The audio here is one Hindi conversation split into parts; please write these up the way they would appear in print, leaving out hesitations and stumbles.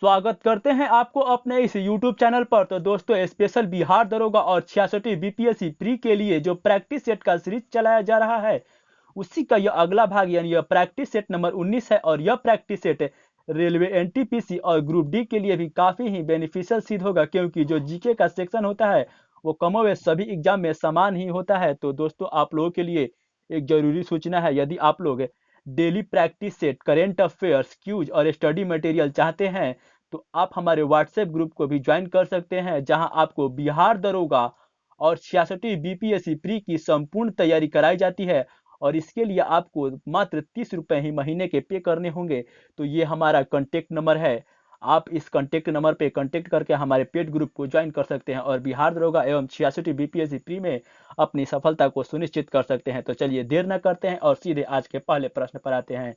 स्वागत करते हैं आपको अपने इस YouTube चैनल पर। तो दोस्तों, स्पेशल बिहार दरोगा और 66वीं बीपीएससी प्री के लिए जो प्रैक्टिस सेट का सीरीज चलाया जा रहा है, उसी का यह अगला भाग यानी यह प्रैक्टिस सेट नंबर 19 है। और यह प्रैक्टिस सेट रेलवे एनटीपीसी और ग्रुप डी के लिए भी काफी ही बेनिफिशियल सिद्ध होगा, क्योंकि जो जीके का सेक्शन होता है वो कमोवेश सभी एग्जाम में समान ही होता है। तो दोस्तों, आप लोगों के लिए एक जरूरी सूचना है, यदि आप लोग daily practice set, current affairs, quiz और स्टडी मटेरियल चाहते हैं तो आप हमारे व्हाट्सएप ग्रुप को भी ज्वाइन कर सकते हैं, जहां आपको बिहार दरोगा और 66वीं बीपीएससी प्री की संपूर्ण तैयारी कराई जाती है। और इसके लिए आपको मात्र 30 रुपए ही महीने के पे करने होंगे। तो ये हमारा कॉन्टेक्ट नंबर है, आप इस कॉन्टेक्ट नंबर पे कॉन्टेक्ट करके हमारे पेड ग्रुप को ज्वाइन कर सकते हैं और बिहार दरोगा एवं 66वीं बीपीएससी प्री में अपनी सफलता को सुनिश्चित कर सकते हैं। तो चलिए देर न करते हैं और सीधे आज के पहले प्रश्न पर आते हैं।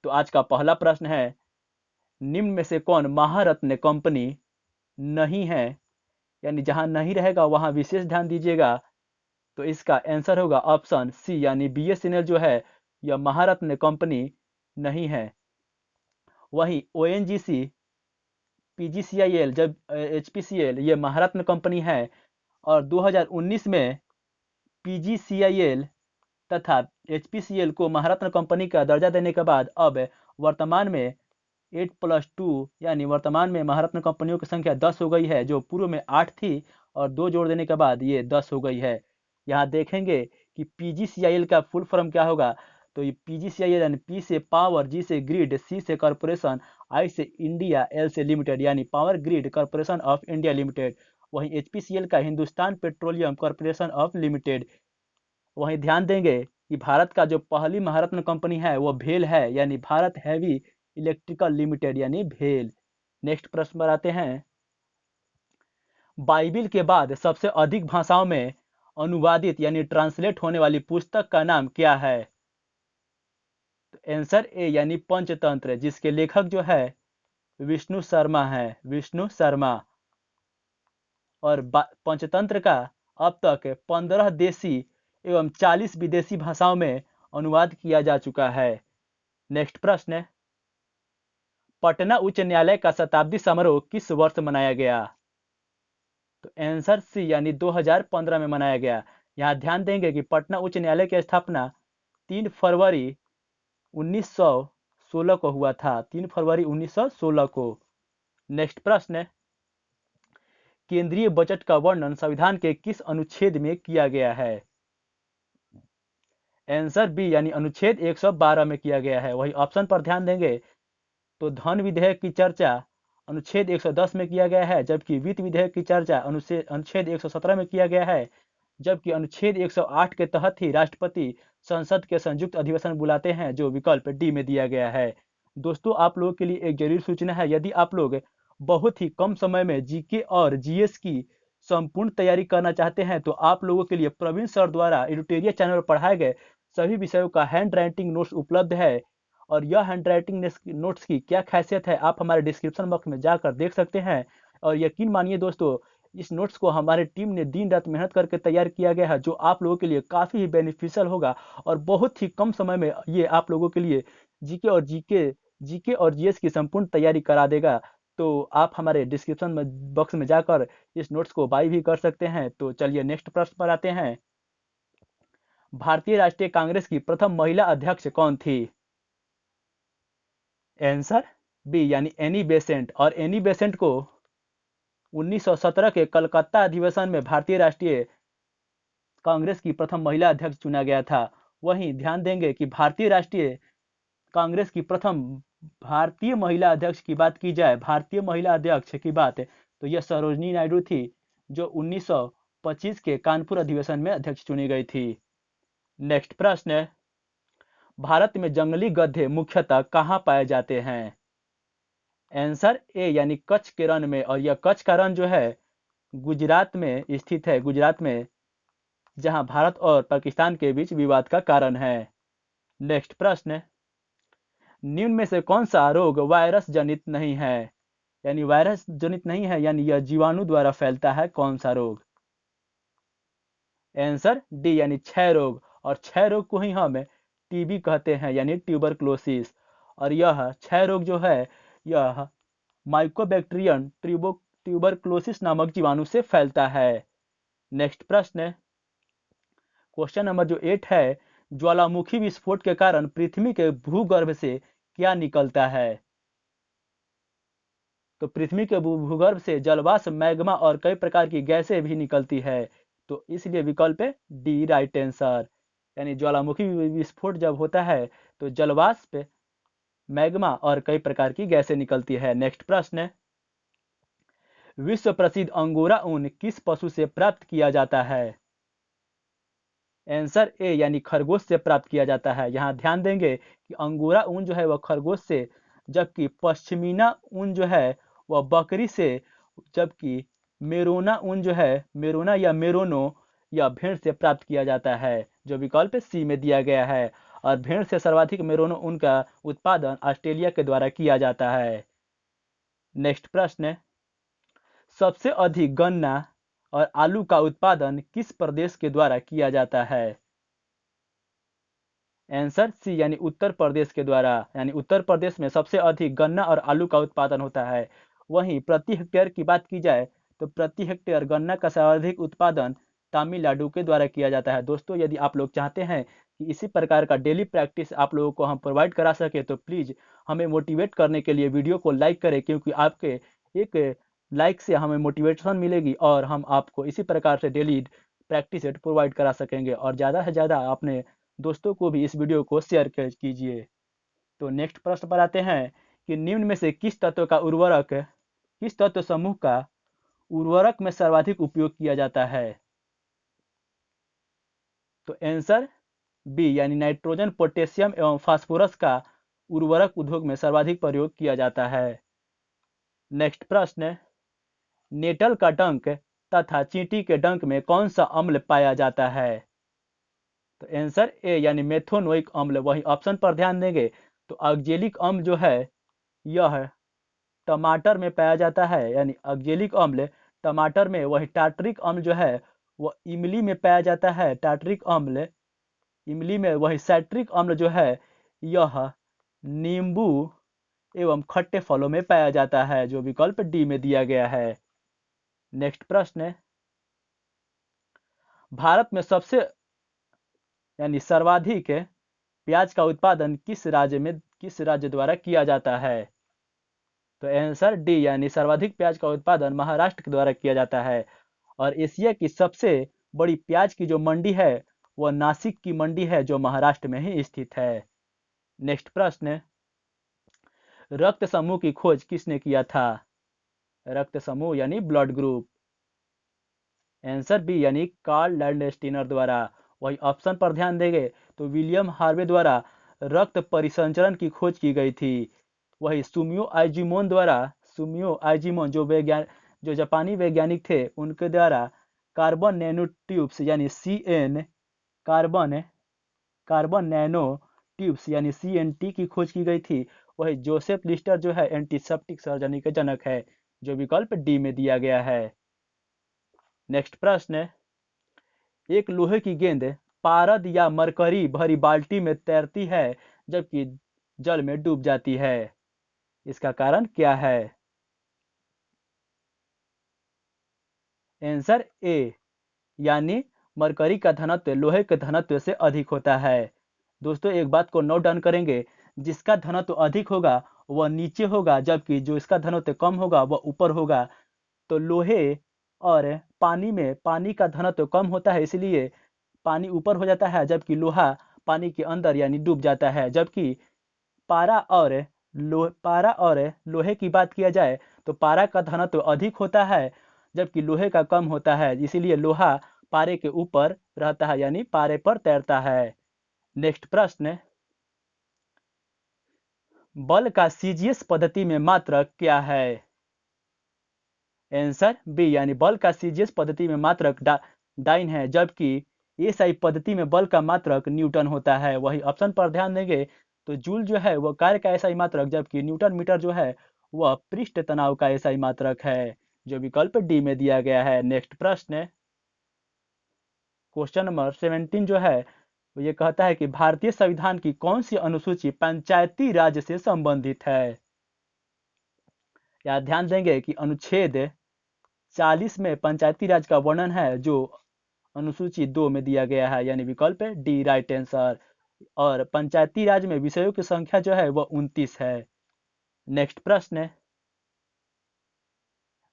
तो आज का पहला प्रश्न है, निम्न में से कौन महारत्न कंपनी नहीं है? यानी जहां नहीं रहेगा वहां विशेष ध्यान दीजिएगा। तो इसका आंसर होगा ऑप्शन सी, यानी बीएसएनएल जो है यह महारत्न कंपनी नहीं है। वहीं ओएनजीसी, पीजीसीआईएल, जब एचपीसीएल ये महारत्न कंपनी है। और 2019 में पीजीसीआईएल तथा एचपीसीएल को महारत्न कंपनी का दर्जा देने के बाद अब वर्तमान में 8+2 यानी वर्तमान में महारत्न कंपनियों की संख्या 10 हो गई है, जो पूर्व में 8 थी और 2 जोड़ देने के बाद ये 10 हो गई है। यहाँ देखेंगे कि पीजीसीआईएल का फुल फॉर्म क्या होगा। तो ये पीजीसीआईएल यानी पी से पावर, जी से ग्रिड, सी से कॉर्पोरेशन, आई से इंडिया, एल से लिमिटेड यानी power grid corporation of India limited. वहीं एचपीसीएल का Hindustan petroleum corporation of limited. वहीं ध्यान देंगे कि भारत का जो पहली महारत्न कंपनी है वो भेल है, यानी भारत हैवी इलेक्ट्रिकल लिमिटेड यानी भेल। नेक्स्ट प्रश्न पर आते हैं, बाइबिल के बाद सबसे अधिक भाषाओं में अनुवादित यानी ट्रांसलेट होने वाली पुस्तक का नाम क्या है? तो आंसर ए यानी पंचतंत्र, जिसके लेखक जो है विष्णु शर्मा है, विष्णु शर्मा। और पंचतंत्र का अब तक 15 देशी एवं 40 विदेशी भाषाओं में अनुवाद किया जा चुका है। नेक्स्ट प्रश्न है, पटना उच्च न्यायालय का शताब्दी समारोह किस वर्ष मनाया गया? तो आंसर सी यानी 2015 में मनाया गया। यहाँ ध्यान देंगे कि पटना उच्च न्यायालय की स्थापना 3 फरवरी 1916 को हुआ था, 3 फरवरी 1916 को। नेक्स्ट प्रश्न है, केंद्रीय बजट का वर्णन संविधान के किस अनुच्छेद में किया गया है? आंसर बी यानी अनुच्छेद 112 में किया गया है। वही ऑप्शन पर ध्यान देंगे तो धन विधेयक की चर्चा अनुच्छेद 110 में किया गया है, जबकि वित्त विधेयक की चर्चा अनुच्छेद 117 में किया गया है, जबकि अनुच्छेद 108 के तहत ही राष्ट्रपति संसद के संयुक्त अधिवेशन बुलाते हैं, जो विकल्प डी में दिया गया है। दोस्तों, आप लोगों के लिए एक जरूरी सूचना है, यदि आप लोग बहुत ही कम समय में जीके और जीएस की संपूर्ण तैयारी करना चाहते हैं तो आप लोगों के लिए प्रवीण सर द्वारा एडुटेरिया चैनल पर पढ़ाए गए सभी विषयों का हैंड राइटिंग नोट्स उपलब्ध है। और यह हैंड राइटिंग नोट्स की क्या खासियत है आप हमारे डिस्क्रिप्शन बॉक्स में जाकर देख सकते हैं। और यकीन मानिए दोस्तों, इस नोट्स को हमारे टीम ने दिन रात मेहनत करके तैयार किया गया है, जो आप लोगों के लिए काफ़ी ही बेनिफिशियल होगा और बहुत ही कम समय में ये आप लोगों के लिए जीके और जीएस की संपूर्ण तैयारी करा देगा। तो आप हमारे डिस्क्रिप्शन में बॉक्स में जाकर इस नोट्स को बाय भी कर सकते हैं। तो चलिए नेक्स्ट प्रश्न पर आते हैं, भारतीय राष्ट्रीय कांग्रेस की प्रथम महिला अध्यक्ष कौन थी? आंसर बी यानी एनी बेसेंट। और एनी बेसेंट को 1917 के कलकत्ता अधिवेशन में भारतीय राष्ट्रीय कांग्रेस की प्रथम महिला अध्यक्ष चुना गया था। वहीं ध्यान देंगे कि भारतीय राष्ट्रीय कांग्रेस की प्रथम भारतीय महिला अध्यक्ष की बात की जाए, भारतीय महिला अध्यक्ष की बात, तो यह सरोजनी नायडू थी, जो 1925 के कानपुर अधिवेशन में अध्यक्ष चुनी गई थी। नेक्स्ट प्रश्न है, भारत में जंगली गधे मुख्यतः कहाँ पाए जाते हैं? आंसर ए यानी कच्छ के रण में। और यह कच्छ का रण जो है गुजरात में स्थित है, गुजरात में, जहां भारत और पाकिस्तान के बीच विवाद का कारण है। नेक्स्ट प्रश्न है, निम्न में से कौन सा रोग वायरस जनित नहीं है? यानी वायरस जनित नहीं है, यानी यह जीवाणु द्वारा फैलता है, कौन सा रोग? आंसर डी यानी क्षय रोग। और क्षय रोग को ही हम टीबी कहते हैं, यानी ट्यूबरक्लोसिस। और यह क्षय रोग जो है यह माइकोबैक्टीरियम ट्यूबरक्लोसिस नामक जीवाणु से फैलता है। नेक्स्ट प्रश्न, क्वेश्चन नंबर जो 8 है, ज्वालामुखी विस्फोट के कारण पृथ्वी के भूगर्भ से क्या निकलता है? तो पृथ्वी के भूगर्भ से जलवाष्प, मैग्मा और कई प्रकार की गैसें भी निकलती है। तो इसलिए विकल्प है डी राइट आंसर। यानी ज्वालामुखी विस्फोट जब होता है तो जलवाष्प, मैग्मा और कई प्रकार की गैसें निकलती है। नेक्स्ट प्रश्न, विश्व प्रसिद्ध अंगोरा ऊन किस पशु से प्राप्त किया जाता है? आंसर ए यानी खरगोश से प्राप्त किया जाता है। यहाँ ध्यान देंगे कि अंगोरा ऊन जो है वह खरगोश से, जबकि पश्मीना ऊन जो है वह बकरी से, जबकि मेरोना ऊन जो है, मेरोना या मेरोनो, या भेड़ से प्राप्त किया जाता है, जो विकल्प सी में दिया गया है। और भेड़ से सर्वाधिक मेरोनो ऊन का उत्पादन ऑस्ट्रेलिया के द्वारा किया जाता है। नेक्स्ट प्रश्न, सबसे अधिक गन्ना और आलू का उत्पादन किस प्रदेश के द्वारा किया जाता है? आंसर सी यानी उत्तर प्रदेश के द्वारा। यानी उत्तर प्रदेश में सबसे अधिक गन्ना और आलू का उत्पादन होता है। वहीं प्रति हेक्टेयर की बात की जाए तो प्रति हेक्टेयर गन्ना का सर्वाधिक उत्पादन तमिलनाडु के द्वारा किया जाता है। दोस्तों, यदि आप लोग चाहते हैं कि इसी प्रकार का डेली प्रैक्टिस आप लोगों को हम प्रोवाइड करा सके तो प्लीज़ हमें मोटिवेट करने के लिए वीडियो को लाइक करें, क्योंकि आपके एक लाइक से हमें मोटिवेशन मिलेगी और हम आपको इसी प्रकार से डेली प्रैक्टिस सेट प्रोवाइड करा सकेंगे। और ज़्यादा से ज़्यादा अपने दोस्तों को भी इस वीडियो को शेयर कीजिए। तो नेक्स्ट प्रश्न पर आते हैं कि निम्न में से किस तत्व समूह का उर्वरक में सर्वाधिक उपयोग किया जाता है? तो आंसर बी यानी नाइट्रोजन, पोटेशियम एवं फास्फोरस का उर्वरक उद्योग में सर्वाधिक प्रयोग किया जाता है। नेक्स्ट प्रश्न, नेटल का डंक तथा चींटी के डंक में कौन सा अम्ल पाया जाता है? तो आंसर ए यानी मेथोनोइक अम्ल। वही ऑप्शन पर ध्यान देंगे तो ऑक्जेलिक अम्ल जो है यह टमाटर में पाया जाता है, यानी ऑक्जेलिक अम्ल टमाटर में। वही टार्टरिक अम्ल जो है वह इमली में पाया जाता है, टार्टरिक अम्ल इमली में। वही साइट्रिक अम्ल जो है यह नींबू एवं खट्टे फलों में पाया जाता है, जो विकल्प डी में दिया गया है। नेक्स्ट प्रश्न, भारत में सबसे यानी सर्वाधिक प्याज का उत्पादन किस राज्य द्वारा किया जाता है? तो आंसर डी यानी सर्वाधिक प्याज का उत्पादन महाराष्ट्र के द्वारा किया जाता है। और एशिया की सबसे बड़ी प्याज की जो मंडी है वह नासिक की मंडी है, जो महाराष्ट्र में ही स्थित है। नेक्स्ट प्रश्न, रक्त समूह की खोज किसने किया था? रक्त समूह यानी ब्लड ग्रुप। आंसर बी यानी कार्ल लैंडस्टीनर द्वारा। वही ऑप्शन पर ध्यान देंगे तो विलियम हार्वे द्वारा रक्त परिसंचरण की खोज की गई थी। वही सुमियो आइजिमोन जो जापानी वैज्ञानिक थे, उनके द्वारा कार्बन नैनो ट्यूब्स यानी कार्बन नैनो ट्यूब्स यानी CNT की खोज की गई थी। वही जोसेफ लिस्टर जो है एंटीसेप्टिक सर्जरी के जनक है, जो विकल्प डी में दिया गया है। नेक्स्ट प्रश्न, एक लोहे की गेंद पारद या मरकरी भरी बाल्टी में तैरती है जबकि जल में डूब जाती है, इसका कारण क्या है? आंसर ए यानी मरकरी का घनत्व लोहे के घनत्व से अधिक होता है। दोस्तों, एक बात को नोट डाउन करेंगे, जिसका घनत्व अधिक होगा वह नीचे होगा, जबकि जो इसका घनत्व कम होगा वह ऊपर होगा। तो लोहे और पानी का घनत्व कम होता है, इसलिए पानी ऊपर हो जाता है, जबकि लोहा पानी के अंदर यानी डूब जाता है। जबकि पारा और लोहे की बात किया जाए तो पारा का घनत्व अधिक होता है जबकि लोहे का कम होता है, इसीलिए लोहा पारे के ऊपर रहता है, यानी पारे पर तैरता है। नेक्स्ट प्रश्न, बल का सीजीएस पद्धति में मात्रक क्या है? आंसर बी यानी बल का सीजीएस पद्धति में मात्रक डाइन है, जबकि एसआई पद्धति में बल का मात्रक न्यूटन होता है। वही ऑप्शन पर ध्यान देंगे तो जूल जो है वह कार्य का एसआई मात्रक, जबकि न्यूटन मीटर जो है वह पृष्ठ तनाव का एसआई मात्रक है, जो विकल्प डी में दिया गया है। नेक्स्ट प्रश्न, क्वेश्चन नंबर 17 जो है वो ये कहता है कि भारतीय संविधान की कौन सी अनुसूची पंचायती राज से संबंधित है? या ध्यान देंगे कि अनुच्छेद 40 में पंचायती राज का वर्णन है जो अनुसूची 2 में दिया गया है, यानी विकल्प है डी राइट आंसर। और पंचायती राज में विषयों की संख्या जो है वह 29 है। नेक्स्ट प्रश्न,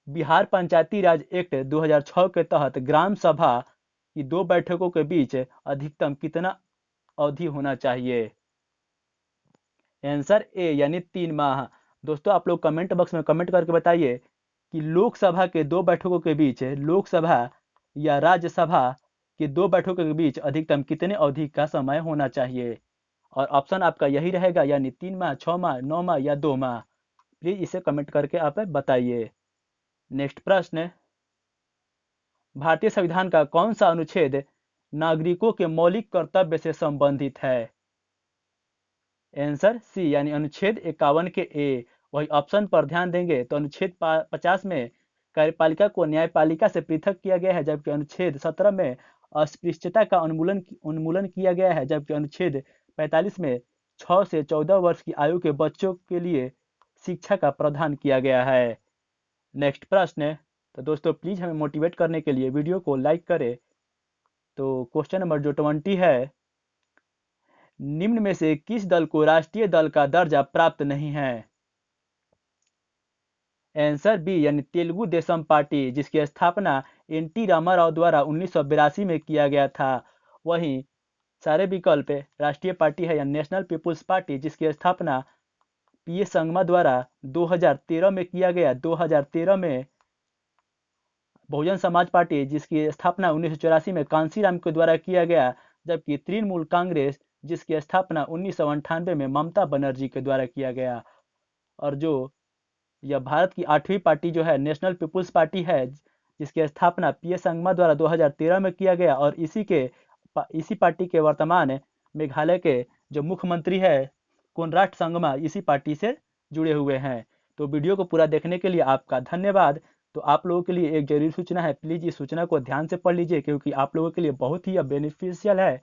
बिहार पंचायती राज एक्ट 2006 के तहत ग्राम सभा की 2 बैठकों के बीच अधिकतम कितना अवधि होना चाहिए? आंसर ए यानी 3 माह। दोस्तों आप लोग कमेंट बॉक्स में कमेंट करके बताइए कि लोकसभा के 2 बैठकों के बीच, लोकसभा या राज्यसभा के 2 बैठकों के बीच अधिकतम कितने अवधि का समय होना चाहिए। और ऑप्शन आपका यही रहेगा, यानी 3 माह, 6 माह, 9 माह या 2 माह। प्लीज इसे कमेंट करके आप बताइए। नेक्स्ट प्रश्न, भारतीय संविधान का कौन सा अनुच्छेद नागरिकों के मौलिक कर्तव्य से संबंधित है? आंसर सी यानी अनुच्छेद 51 के ए। वही ऑप्शन पर ध्यान देंगे तो अनुच्छेद 50 में कार्यपालिका को न्यायपालिका से पृथक किया गया है, जबकि अनुच्छेद 17 में अस्पृश्यता का उन्मूलन किया गया है, जबकि अनुच्छेद 45 में 6 से 14 वर्ष की आयु के बच्चों के लिए शिक्षा का प्रावधान किया गया है। नेक्स्ट प्रश्न, तो दोस्तों प्लीज हमें मोटिवेट करने के लिए वीडियो को लाइक करें। तो क्वेश्चन नंबर जो 20 है, निम्न में से किस दल को राष्ट्रीय दल का दर्जा प्राप्त नहीं है? आंसर बी यानी तेलुगु देशम पार्टी, जिसकी स्थापना एन.टी. रामाराव द्वारा 1982 में किया गया था। वहीं सारे विकल्प राष्ट्रीय पार्टी है या नेशनल पीपुल्स पार्टी, जिसकी स्थापना पी.ए. संगमा द्वारा 2013 में किया गया। 2013 में बहुजन समाज पार्टी, जिसकी स्थापना 1984 में कांशीराम के द्वारा किया गया, जबकि तृणमूल कांग्रेस, जिसकी स्थापना 1998 में ममता बनर्जी के द्वारा किया गया। और जो यह भारत की 8वीं पार्टी जो है नेशनल पीपुल्स पार्टी है, जिसकी स्थापना पी.ए. संगमा द्वारा 2013 में किया गया। और इसी पार्टी के वर्तमान मेघालय के जो मुख्यमंत्री है कोनराड संगमा इसी पार्टी से जुड़े हुए हैं। तो वीडियो को पूरा देखने के लिए आपका धन्यवाद। तो आप लोगों के लिए एक जरूरी सूचना है, प्लीज इस सूचना को ध्यान से पढ़ लीजिए, क्योंकि आप लोगों के लिए बहुत ही बेनिफिशियल है।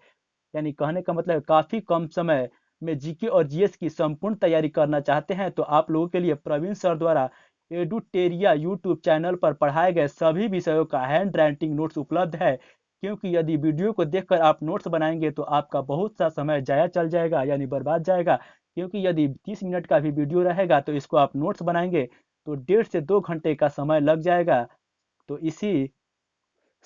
यानी कहने का मतलब काफी कम समय में जीके और जीएस की संपूर्ण तैयारी करना चाहते हैं तो आप लोगों के लिए प्रवीण सर द्वारा एडुटेरिया यूट्यूब चैनल पर पढ़ाए गए सभी विषयों का हैंड राइटिंग नोट्स उपलब्ध है। क्योंकि यदि वीडियो को देखकर आप नोट्स बनाएंगे तो आपका बहुत सा समय जाया चल जाएगा, यानी बर्बाद जाएगा। क्योंकि यदि 30 मिनट का भी वीडियो रहेगा तो इसको आप नोट्स बनाएंगे तो 1.5 से 2 घंटे का समय लग जाएगा। तो इसी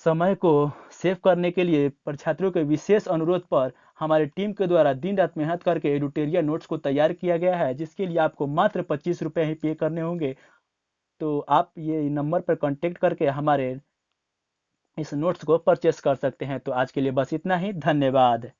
समय को सेव करने के लिए परीक्षार्थियों के विशेष अनुरोध पर हमारी टीम के द्वारा दिन रात मेहनत करके एडुटेरिया नोट्स को तैयार किया गया है, जिसके लिए आपको मात्र 25 रुपये ही पे करने होंगे। तो आप ये नंबर पर कांटेक्ट करके हमारे इस नोट्स को परचेस कर सकते हैं। तो आज के लिए बस इतना ही, धन्यवाद।